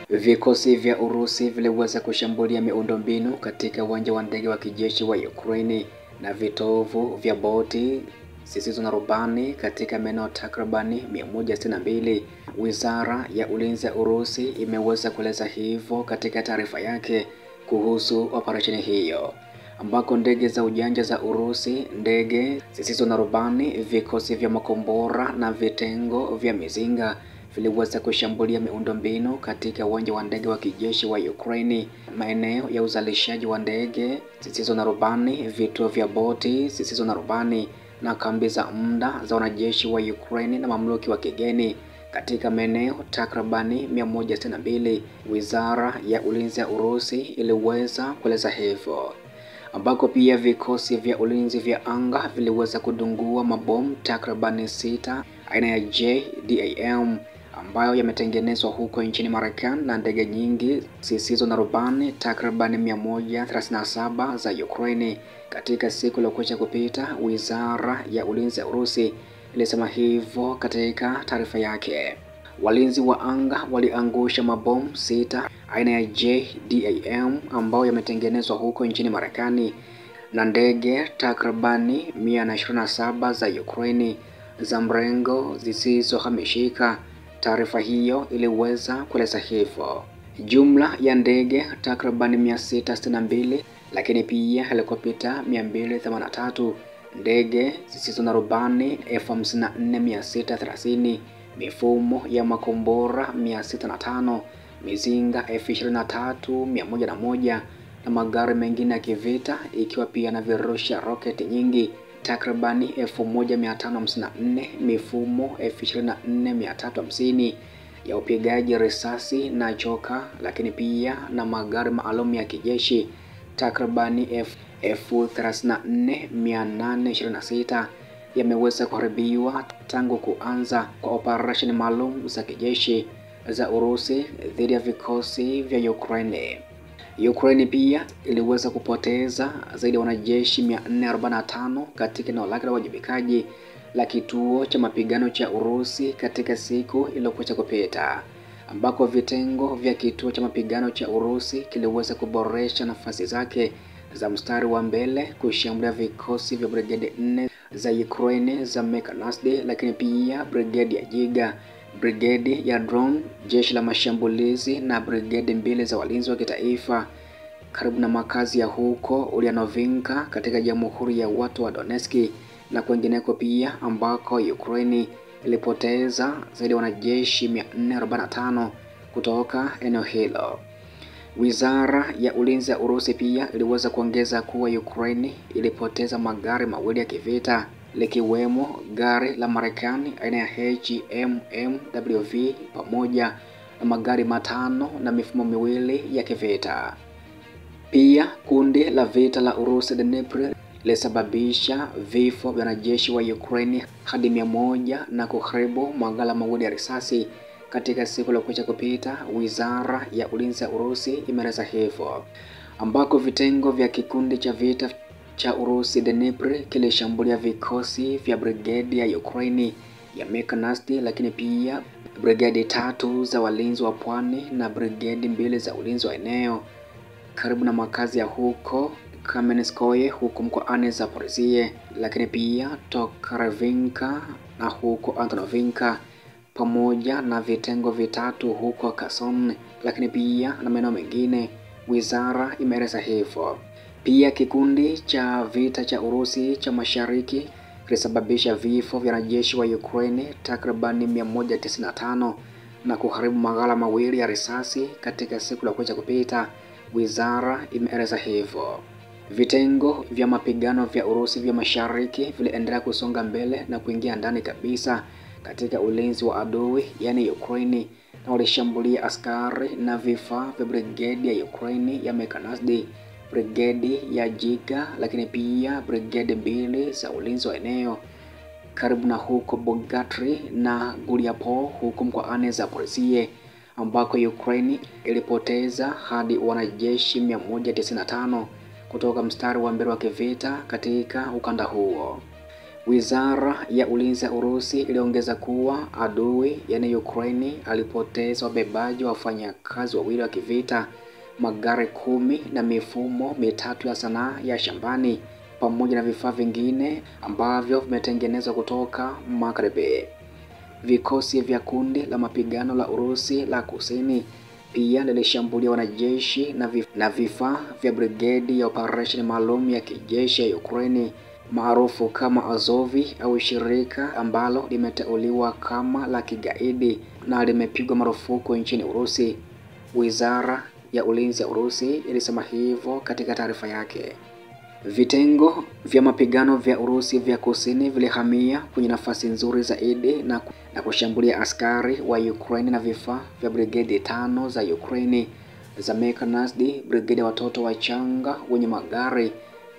Vikosi vya Urusi viliweza kushambulia miundombinu katika uwanja wa ndege wa kijeshi wa Ukraine na vitovu vya boti zisizo na rubani katika maeneo takribani 162. Wizara ya Ulinzi ya Urusi imeweza kueleza hivyo katika taarifa yake kuhusu operesheni hiyo, ambako ndege za ujanja za Urusi, ndege zisizo na rubani, vikosi vya makombora na vitengo vya mizinga viliweza kushambulia miundombinu katika uwanja wa ndege wa kijeshi wa Ukraine, maeneo ya uzalishaji wa ndege zisizo na rubani, vituo vya boti zisizo na rubani na kambi za muda za wanajeshi wa Ukraine na mamluki wa kigeni katika maeneo takribani 162. Wizara ya Ulinzi ya Urusi iliweza kueleza hivyo, ambako pia vikosi vya ulinzi vya anga viliweza kudungua mabomu takribani 6 aina ya JDAM ambayo yametengenezwa huko nchini Marekani na ndege nyingi zisizo na rubani takribani 137 za Ukraine katika siku iliyokwisha kupita. Wizara ya Ulinzi ya Urusi ilisema hivyo katika taarifa yake. Walinzi wa anga waliangusha mabomu 6 aina ya JDAM ambayo yametengenezwa huko nchini Marekani na ndege takribani 127 za Ukraine za mrengo zisizohamishika. Taarifa hiyo iliweza kueleza hivyo. Jumla ya ndege takribani 662, lakini pia helikopta 283, ndege zisizo na rubani 54630, mifumo ya makombora 605, mizinga 23101 na magari mengine ya kivita ikiwa pia na virusha roketi nyingi takribani 1554, mifumo 24350 ya upigaji risasi na choka, lakini pia na magari maalum ya kijeshi takribani 34826 yameweza kuharibiwa tangu kuanza kwa operesheni maalum za kijeshi za Urusi dhidi ya vikosi vya Ukraine. Ukraine pia iliweza kupoteza zaidi ya wanajeshi 445 katika eneo lake la wajibikaji la kituo cha mapigano cha Urusi katika siku iliyokwisha kupita, ambako vitengo vya kituo cha mapigano cha Urusi kiliweza kuboresha nafasi zake za mstari wa mbele kushambulia vikosi vya brigade 4 za Ukraine za Mechanized, lakini pia brigade ya Giga, brigade ya drone, jeshi la mashambulizi na brigade 2 za walinzi wa kitaifa karibu na makazi ya huko Ulianovinka katika Jamhuri ya Watu wa Donetsk na kwingineko pia, ambako Ukraine ilipoteza zaidi ya wanajeshi 445 kutoka eneo hilo. Wizara ya Ulinzi ya Urusi pia iliweza kuongeza kuwa Ukraine ilipoteza magari mawili ya kivita, likiwemo gari la Marekani aina ya HMMWV pamoja na magari 5 na mifumo miwili ya kivita. Pia kundi la vita la Urusi Dnipro lilisababisha vifo vya wanajeshi wa Ukraine hadi 100 na kuharibu maghala mawili ya risasi katika siku iliyokwisha kupita. Wizara ya Ulinzi ya Urusi imeeleza hivyo, ambako vitengo vya kikundi cha vita cha Urusi Dnipro kilishambulia vikosi vya brigade ya Ukraine ya Mechanized, lakini pia brigade 3 za walinzi wa pwani na brigade 2 za ulinzi wa eneo karibu na makazi ya huko Kamenskoye huko mkoani Zaporizhia, lakini pia Tokaravinka na huko Antonovinka, pamoja na vitengo vitatu huko Kherson, lakini pia na maeneo mengine. Wizara imeeleza hivyo. Pia kikundi cha vita cha Urusi cha Mashariki kilisababisha vifo vya wanajeshi wa Ukraine takribani 195 na kuharibu maghala mawili ya risasi katika siku iliyokwisha kupita. Wizara imeeleza hivyo. Vitengo vya mapigano vya Urusi vya Mashariki viliendelea kusonga mbele na kuingia ndani kabisa katika ulinzi wa adui, yani Ukraine, na walishambulia askari na vifaa vya brigade ya Ukraine ya Mechanized, brigade ya Giga, lakini pia brigade 2 za ulinzi wa eneo karibu na huko Bogatri na Guliapol huko mkoani Zaporizhia, ambako Ukraine ilipoteza hadi wanajeshi 195 kutoka mstari wa mbele wa kivita katika ukanda huo. Wizara ya Ulinzi ya Urusi iliongeza kuwa adui, yaani Ukraine, alipoteza wabebaji wafanyakazi wawili wa kivita, magari 10 na mifumo 3 ya sanaa ya shambani pamoja na vifaa vingine ambavyo vimetengenezwa kutoka Magharibi. Vikosi vya kundi la mapigano la Urusi la Kusini pia lilishambulia wanajeshi na vifaa vya brigedi ya operation maalum ya kijeshi ya Ukraine maarufu kama Azovi au shirika ambalo limeteuliwa kama la kigaidi na limepigwa marufuku nchini Urusi. Wizara ya Ulinzi ya Urusi ilisema hivyo katika taarifa yake. Vitengo vya mapigano vya Urusi vya Kusini vilihamia kwenye nafasi nzuri zaidi na kushambulia askari wa Ukraine na vifaa vya brigedi 5 za Ukraine za Mechanized, brigedi ya watoto wachanga wenye magari,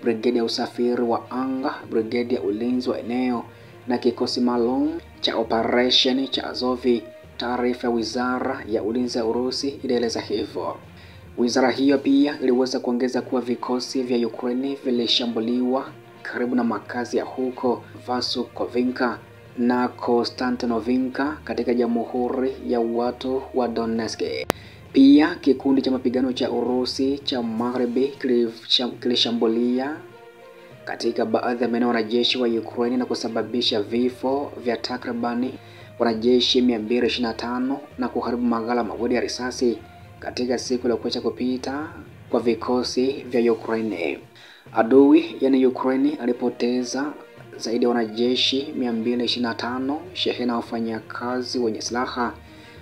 brigedi ya usafiri wa anga, brigedi ya ulinzi wa eneo na kikosi maalum cha operation cha Azovi. Taarifa ya Wizara ya Ulinzi ya Urusi ilieleza hivyo. Wizara hiyo pia iliweza kuongeza kuwa vikosi vya Ukraine vilishambuliwa karibu na makazi ya huko Vasukovinka na Konstantinovinka katika Jamhuri ya Watu wa Donetsk. Pia kikundi cha mapigano cha Urusi cha Magharibi kilishambulia katika baadhi ya maeneo wanajeshi wa Ukraine na kusababisha vifo vya takribani wanajeshi 225 na kuharibu maghala mawili ya risasi katika siku iliyokwisha kupita kwa vikosi vya Ukraine. Adui, yaani Ukraine, alipoteza zaidi ya wanajeshi 225, shehena wafanyakazi wenye silaha,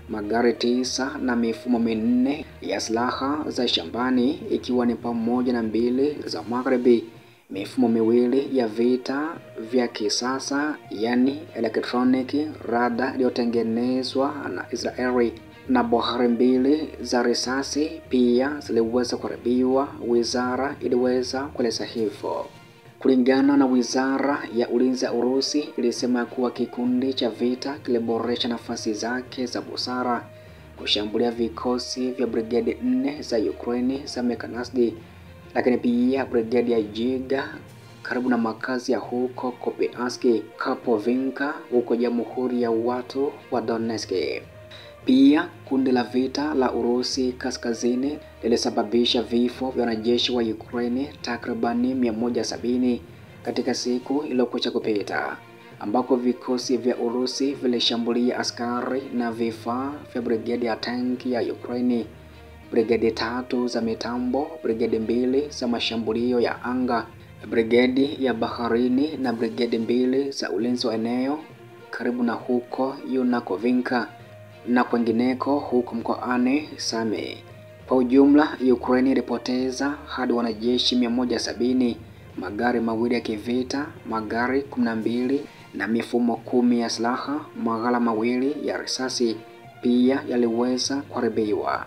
magari 9 na mifumo 4 ya silaha za shambani ikiwa ni pamoja na 2 za Magharibi, mifumo 2 ya vita vya kisasa yaani electronic radar iliyotengenezwa na Israeli na bohari 2 za risasi pia ziliweza kuharibiwa. Wizara iliweza kueleza hivyo. Kulingana na Wizara ya Ulinzi ya Urusi ilisema kuwa kikundi cha vita kiliboresha nafasi zake za busara kushambulia vikosi vya brigedi 4 za Ukraine za Mechanized, lakini pia brigedi ya Jiga karibu na makazi ya huko Kupiansk, Kapovinka huko Jamhuri ya Watu wa Donetsk. Pia kundi la vita la Urusi Kaskazini lilisababisha vifo vya wanajeshi wa Ukraine takribani 170 katika siku iliyokwisha kupita, ambako vikosi vya Urusi vilishambulia askari na vifaa vya brigedi ya tanki ya Ukraine, brigedi 3 za mitambo, brigedi 2 za mashambulio ya anga, brigedi ya baharini na brigedi 2 za ulinzi wa eneo karibu na huko Yunakovinka na kwengineko huko mkoani Sami. Kwa ujumla, Ukraine ilipoteza hadi wanajeshi 170, magari mawili ya kivita, magari 12 na mifumo 10 ya silaha, maghala mawili ya risasi pia yaliweza kuharibiwa.